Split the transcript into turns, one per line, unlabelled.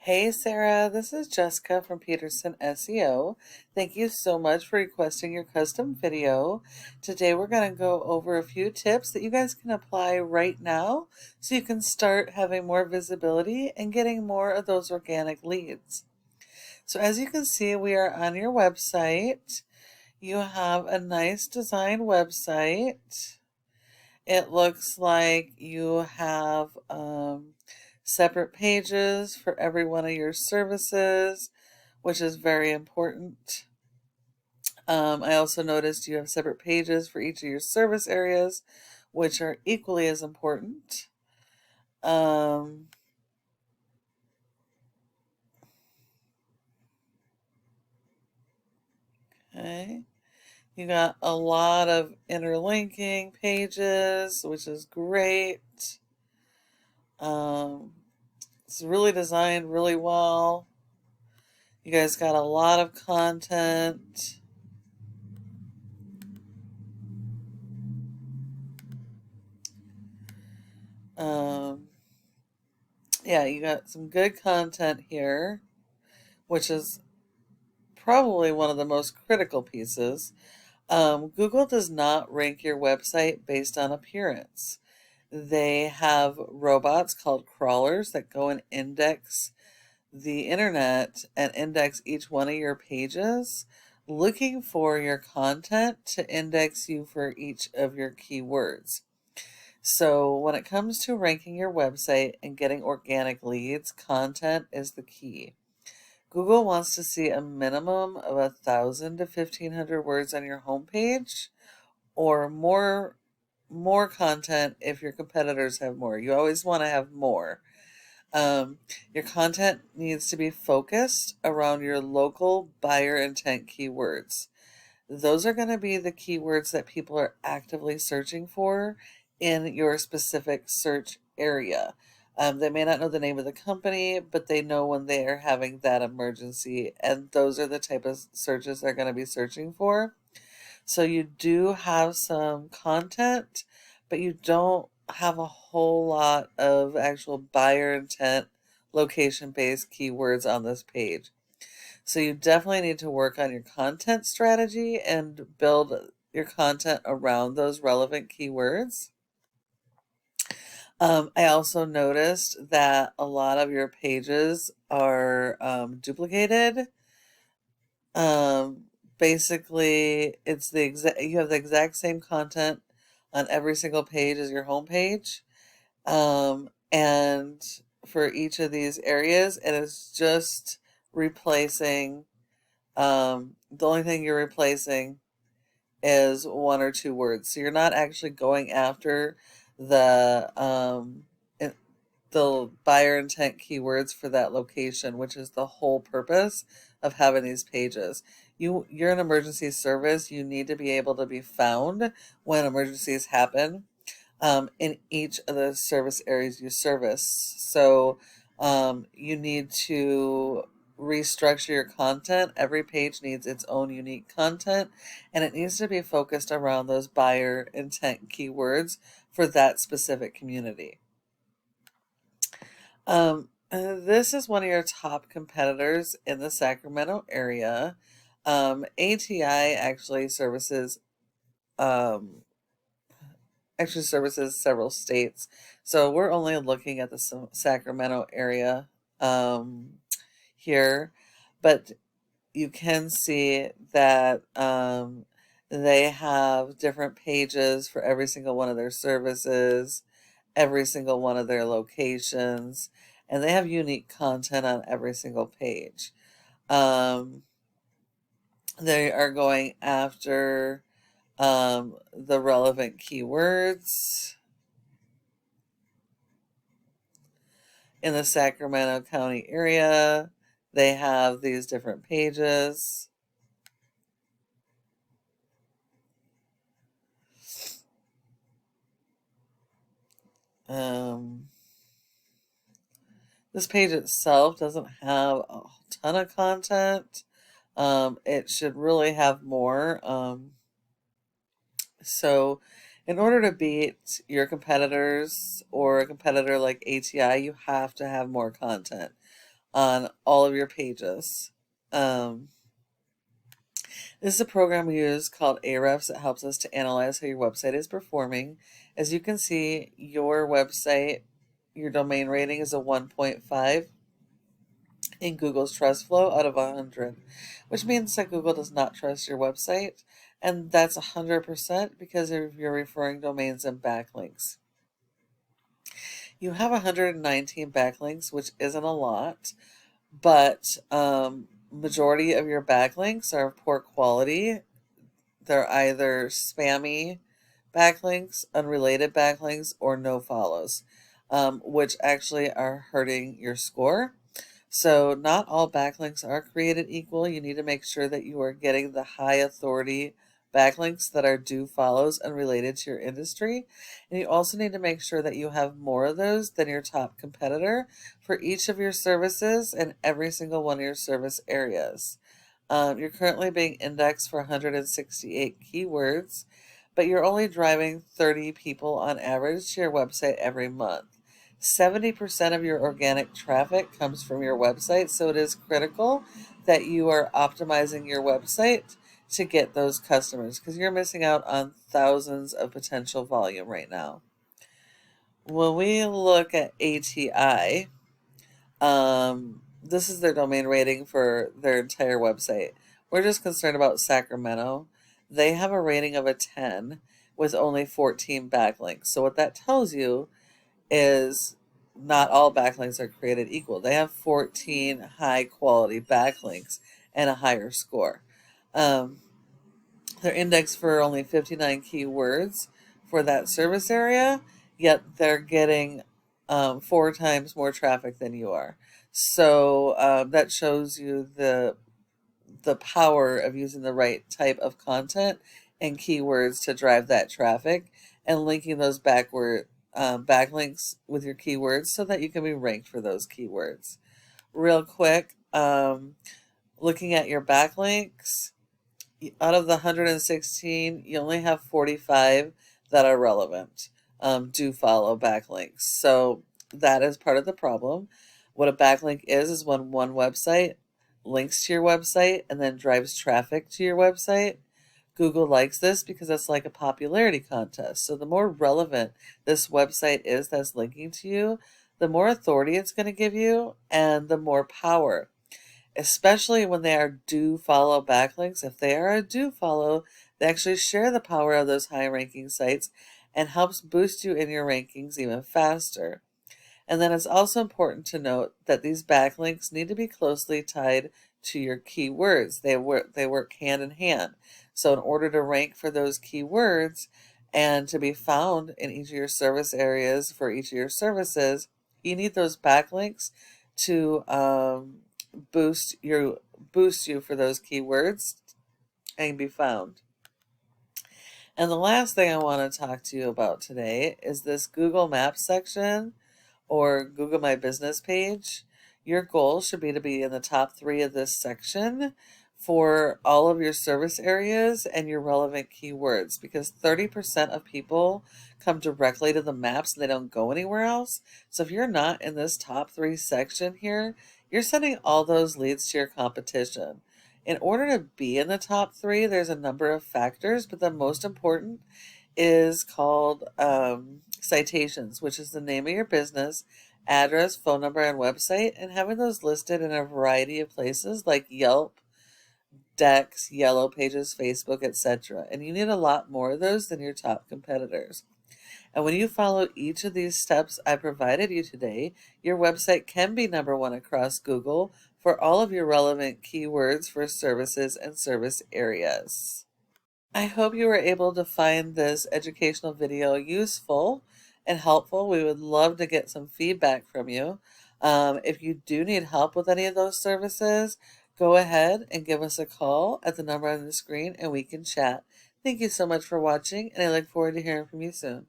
Hey Sarah, this is Jessica from Peterson SEO. Thank you so much for requesting your custom video. Today we're going to go over a few tips that you guys can apply right now so you can start having more visibility and getting more of those organic leads. So as you can see, we are on your website. You have a nice design website. It looks like you have separate pages for every one of your services, which is very important. I also noticed you have separate pages for each of your service areas, which are equally as important. Um, okay. You got a lot of interlinking pages, which is great. Um, it's really designed really well. You guys got a lot of content. Um, yeah, you got some good content here, which is probably one of the most critical pieces. Google does not rank your website based on appearance. They have robots called crawlers that go and index the internet and index each one of your pages, looking for your content to index you for each of your keywords. So when it comes to ranking your website and getting organic leads, content is the key. Google wants to see a minimum of 1,000 to 1,500 words on your homepage, or more content if your competitors have more. You always want to have more. Your content needs to be focused around your local buyer intent keywords. Those are going to be the keywords that people are actively searching for in your specific search area. They may not know the name of the company, but they know when they are having that emergency, and those are the type of searches they're going to be searching for. So you do have some content, but you don't have a whole lot of actual buyer intent location-based keywords on this page. So you definitely need to work on your content strategy and build your content around those relevant keywords. I also noticed that a lot of your pages are duplicated. Um, Basically, it's the exact you have the exact same content on every single page as your home page. And for each of these areas, it is just replacing. The only thing you're replacing is one or two words. So you're not actually going after the the buyer intent keywords for that location, which is the whole purpose of having these pages. You're an emergency service. You need to be able to be found when emergencies happen in each of the service areas you service. So you need to restructure your content. Every page needs its own unique content, and it needs to be focused around those buyer intent keywords for that specific community. This is one of your top competitors in the Sacramento area. ATI um, actually services several states, so we're only looking at the Sacramento area here, but you can see that they have different pages for every single one of their services, every single one of their locations, and they have unique content on every single page. Um, they are going after the relevant keywords in the Sacramento County area. They have these different pages. Um, this page itself doesn't have a ton of content. It should really have more. So, in order to beat your competitors or a competitor like ATI, you have to have more content. on all of your pages. Um, this is a program we use called Ahrefs that helps us to analyze how your website is performing. As you can see, your website, your domain rating is a 1.5 in Google's trust flow out of 100, which means that Google does not trust your website, and that's 100% because of your referring domains and backlinks. You have 119 backlinks, which isn't a lot, but majority of your backlinks are of poor quality. They're either spammy backlinks, unrelated backlinks, or no follows, which actually are hurting your score. So not all backlinks are created equal. You need to make sure that you are getting the high authority backlinks that are do follows and related to your industry. And you also need to make sure that you have more of those than your top competitor for each of your services and every single one of your service areas. You're currently being indexed for 168 keywords, but you're only driving 30 people on average to your website every month. 70% of your organic traffic comes from your website, so it is critical that you are optimizing your website to get those customers because you're missing out on thousands of potential volume right now. When we look at ATI, this is their domain rating for their entire website. We're just concerned about Sacramento. They have a rating of a 10 with only 14 backlinks. So what that tells you is not all backlinks are created equal. They have 14 high quality backlinks and a higher score. They're indexed for only 59 keywords for that service area, yet they're getting 4 times more traffic than you are. So that shows you the power of using the right type of content and keywords to drive that traffic and linking those backlinks with your keywords so that you can be ranked for those keywords. Real quick, looking at your backlinks, out of the 116, you only have 45 that are relevant. Do follow backlinks. So that is part of the problem. What a backlink is when one website links to your website and then drives traffic to your website. Google likes this because it's like a popularity contest. So the more relevant this website is that's linking to you, the more authority it's going to give you and the more power. Especially when they are do follow backlinks. If they are a do follow, they actually share the power of those high ranking sites and helps boost you in your rankings even faster. And then it's also important to note that these backlinks need to be closely tied to your keywords. They work hand in hand. So in order to rank for those keywords and to be found in each of your service areas for each of your services, you need those backlinks to boost you for those keywords and be found. And the last thing I want to talk to you about today is this Google Maps section or Google My Business page. Your goal should be to be in the top 3 of this section for all of your service areas and your relevant keywords, because 30% of people come directly to the maps and they don't go anywhere else. So if you're not in this top 3 section here, you're sending all those leads to your competition. In order to be in the top 3, there's a number of factors, but the most important is called citations, which is the name of your business, address, phone number, and website, and having those listed in a variety of places like Yelp, Dex, Yellow Pages, Facebook, etc. And you need a lot more of those than your top competitors. And when you follow each of these steps I provided you today, your website can be number 1 across Google for all of your relevant keywords for services and service areas. I hope you were able to find this educational video useful and helpful. We would love to get some feedback from you. If you do need help with any of those services, go ahead and give us a call at the number on the screen and we can chat. Thank you so much for watching, and I look forward to hearing from you soon.